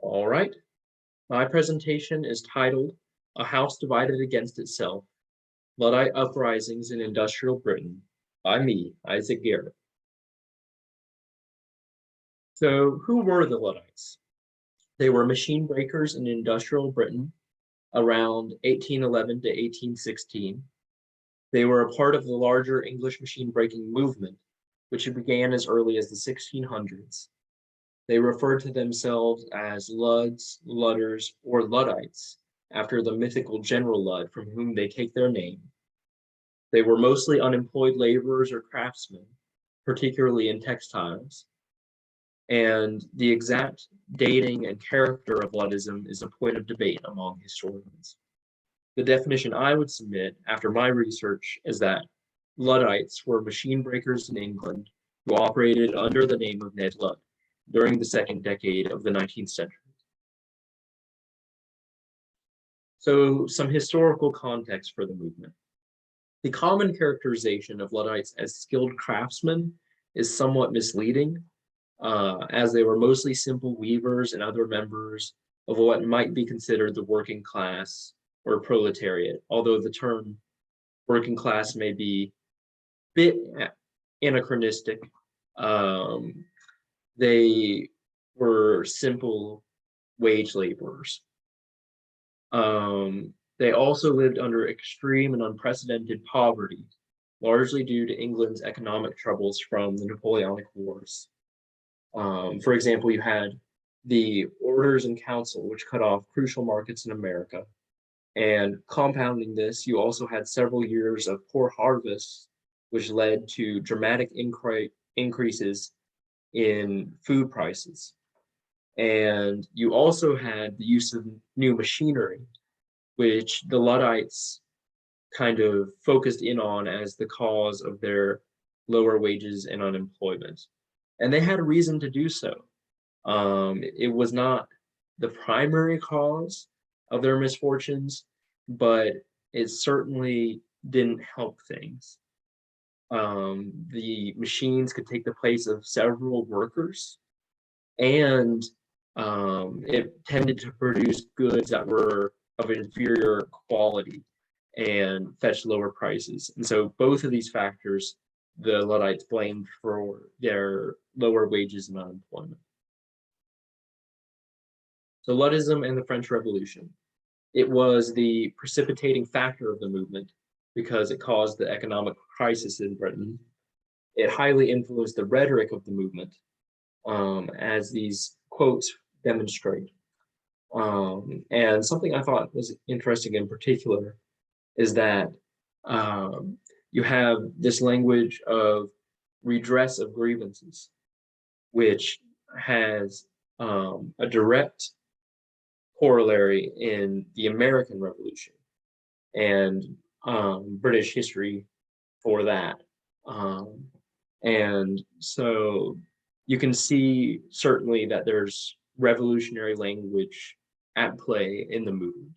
All right. My presentation is titled A House Divided Against Itself, Luddite Uprisings in Industrial Britain by me, Isaac Garrett. So who were the Luddites? They were machine breakers in industrial Britain around 1811 to 1816. They were a part of the larger English machine breaking movement, which began as early as the 1600s. They referred to themselves as Ludds, Ludders, or Luddites, after the mythical General Ludd from whom they take their name. They were mostly unemployed laborers or craftsmen, particularly in textiles. And the exact dating and character of Luddism is a point of debate among historians. The definition I would submit after my research is that Luddites were machine breakers in England who operated under the name of Ned Ludd during the second decade of the 19th century. So some historical context for the movement. The common characterization of Luddites as skilled craftsmen is somewhat misleading, as they were mostly simple weavers and other members of what might be considered the working class or proletariat, although the term working class may be a bit anachronistic. They were simple wage laborers. They also lived under extreme and unprecedented poverty, largely due to England's economic troubles from the Napoleonic Wars. For example, you had the Orders in Council, which cut off crucial markets in America. And compounding this, you also had several years of poor harvests, which led to dramatic increases in food prices. And you also had the use of new machinery, which the Luddites kind of focused in on as the cause of their lower wages and unemployment. And they had a reason to do so. It was not the primary cause of their misfortunes, but it certainly didn't help things. The machines could take the place of several workers, and it tended to produce goods that were of inferior quality and fetch lower prices. And so both of these factors, the Luddites blamed for their lower wages and unemployment. So Luddism and the French Revolution. It was the precipitating factor of the movement because it caused the economic crisis in Britain. It highly influenced the rhetoric of the movement, as these quotes demonstrate. And something I thought was interesting in particular is that you have this language of redress of grievances, which has a direct corollary in the American Revolution and British history for that. And so you can see certainly that there's revolutionary language at play in the movement.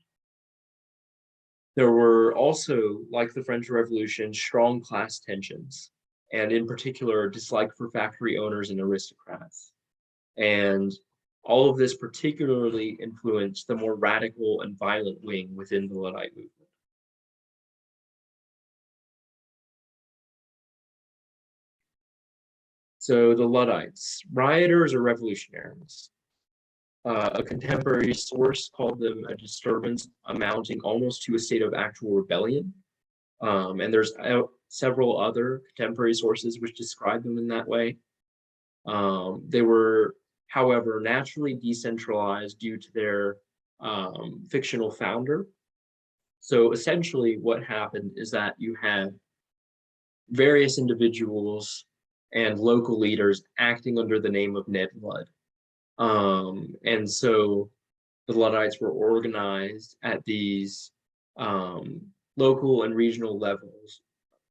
There were also, like the French Revolution, strong class tensions, and in particular, dislike for factory owners and aristocrats. And all of this particularly influenced the more radical and violent wing within the Luddite movement. So the Luddites, rioters or revolutionaries. A contemporary source called them a disturbance amounting almost to a state of actual rebellion. And there's several other contemporary sources which describe them in that way. They were, however, naturally decentralized due to their fictional founder. So essentially what happened is that you had various individuals and local leaders acting under the name of Ned Ludd. And so the Luddites were organized at these local and regional levels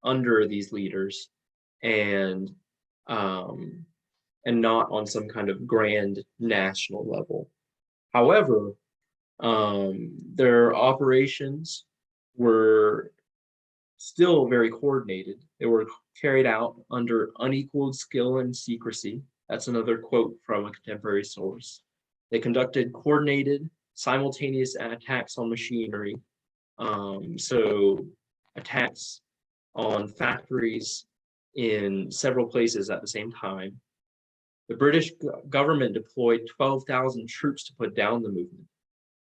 under these leaders, and not on some kind of grand national level. However, their operations were still very coordinated. They were carried out under unequaled skill and secrecy. That's another quote from a contemporary source. They conducted coordinated, simultaneous attacks on machinery. So attacks on factories in several places at the same time. The British government deployed 12,000 troops to put down the movement,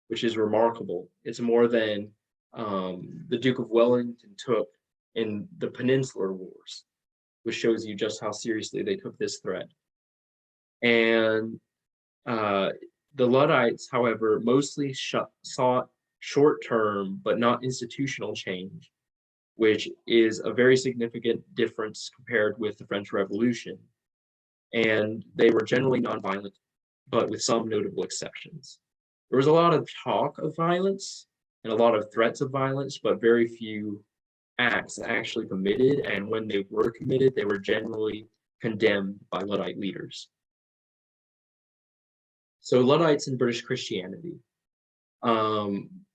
which is remarkable. It's more than the Duke of Wellington took in the Peninsular Wars, which shows you just how seriously they took this threat. And the Luddites, however, mostly sought short-term but not institutional change, which is a very significant difference compared with the French Revolution. And they were generally nonviolent, but with some notable exceptions. There was a lot of talk of violence and a lot of threats of violence, but very few acts actually committed. And when they were committed, they were generally condemned by Luddite leaders. So Luddites and British Christianity.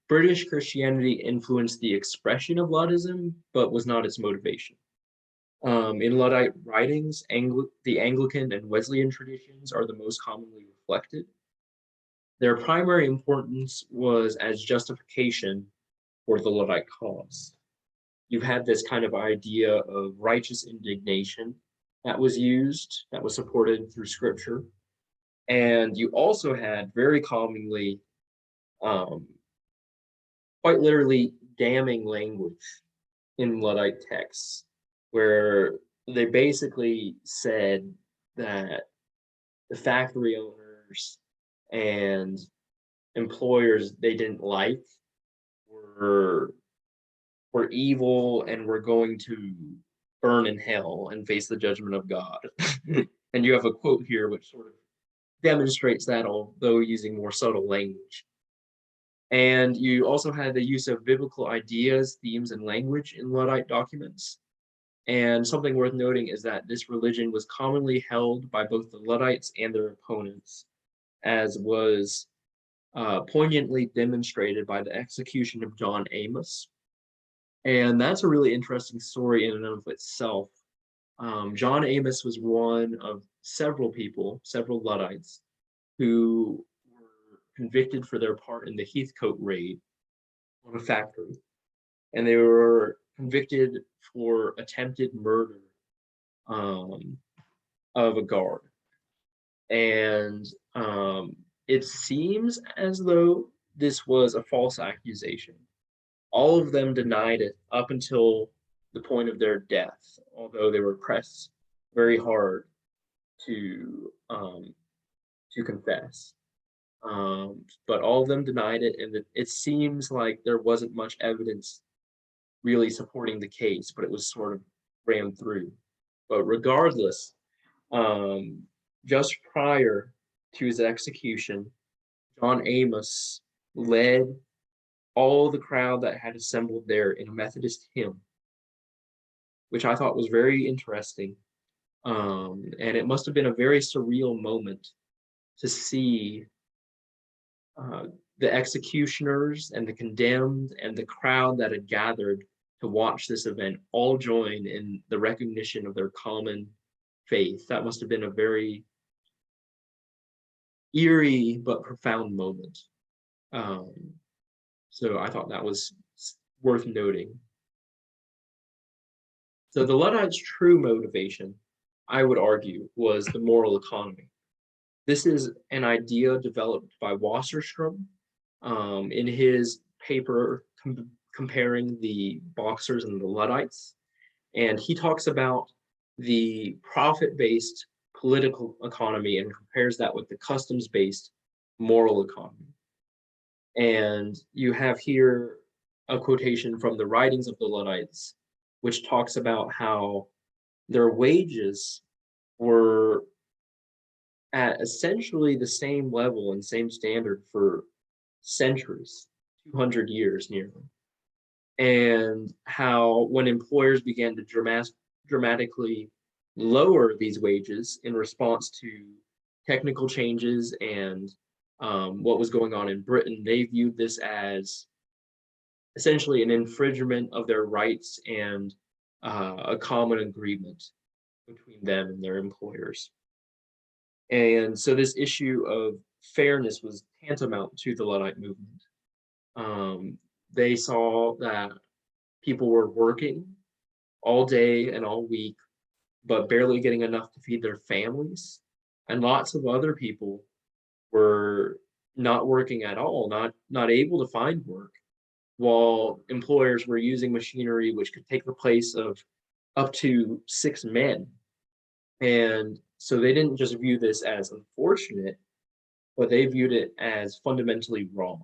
British Christianity influenced the expression of Luddism, but was not its motivation. In Luddite writings, the Anglican and Wesleyan traditions are the most commonly reflected. Their primary importance was as justification for the Luddite cause. You had this kind of idea of righteous indignation that was used, that was supported through scripture. And you also had very commonly, quite literally, damning language in Luddite texts, where they basically said that the factory owners and employers they didn't like were evil and were going to burn in hell and face the judgment of God. And you have a quote here which sort of demonstrates that, although using more subtle language. And you also had the use of biblical ideas, themes, and language in Luddite documents. And something worth noting is that this religion was commonly held by both the Luddites and their opponents, as was poignantly demonstrated by the execution of John Amos. And that's a really interesting story in and of itself. John Amos was one of several people, several Luddites, who were convicted for their part in the Heathcote raid on a factory. And they were convicted for attempted murder of a guard. And it seems as though this was a false accusation. All of them denied it up until the point of their death, although they were pressed very hard to confess. But all of them denied it, and it seems like there wasn't much evidence really supporting the case, but it was sort of ran through. But regardless, just prior to his execution, John Amos led all the crowd that had assembled there in a Methodist hymn, which I thought was very interesting. And it must have been a very surreal moment to see the executioners and the condemned and the crowd that had gathered to watch this event all join in the recognition of their common faith. That must have been a very eerie but profound moment. So I thought that was worth noting. So the Luddites' true motivation, I would argue, was the moral economy. This is an idea developed by Wasserstrom in his paper comparing the Boxers and the Luddites. And he talks about the profit-based political economy and compares that with the customs-based moral economy. And you have here a quotation from the writings of the Luddites, which talks about how their wages were at essentially the same level and same standard for centuries, 200 years nearly. And how when employers began to dramatically lower these wages in response to technical changes and what was going on in Britain, they viewed this as essentially an infringement of their rights and a common agreement between them and their employers. And so this issue of fairness was tantamount to the Luddite movement. They saw that people were working all day and all week, but barely getting enough to feed their families. And lots of other people were not working at all, not able to find work, while employers were using machinery which could take the place of up to 6 men. And so they didn't just view this as unfortunate, but they viewed it as fundamentally wrong.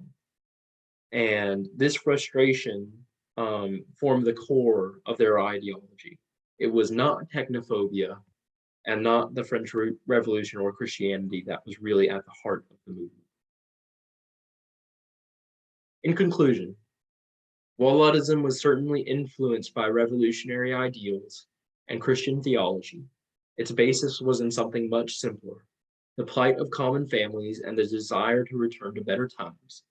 And this frustration formed the core of their ideology. It was not technophobia and not the French Revolution or Christianity that was really at the heart of the movement. In conclusion, while Luddism was certainly influenced by revolutionary ideals and Christian theology, its basis was in something much simpler: the plight of common families and the desire to return to better times.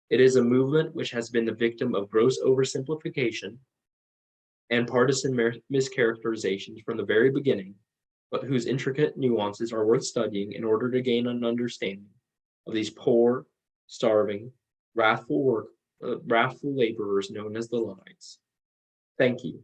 It is a movement which has been the victim of gross oversimplification and partisan mischaracterizations from the very beginning, but whose intricate nuances are worth studying in order to gain an understanding of these poor, starving, wrathful laborers known as the Luddites. Thank you.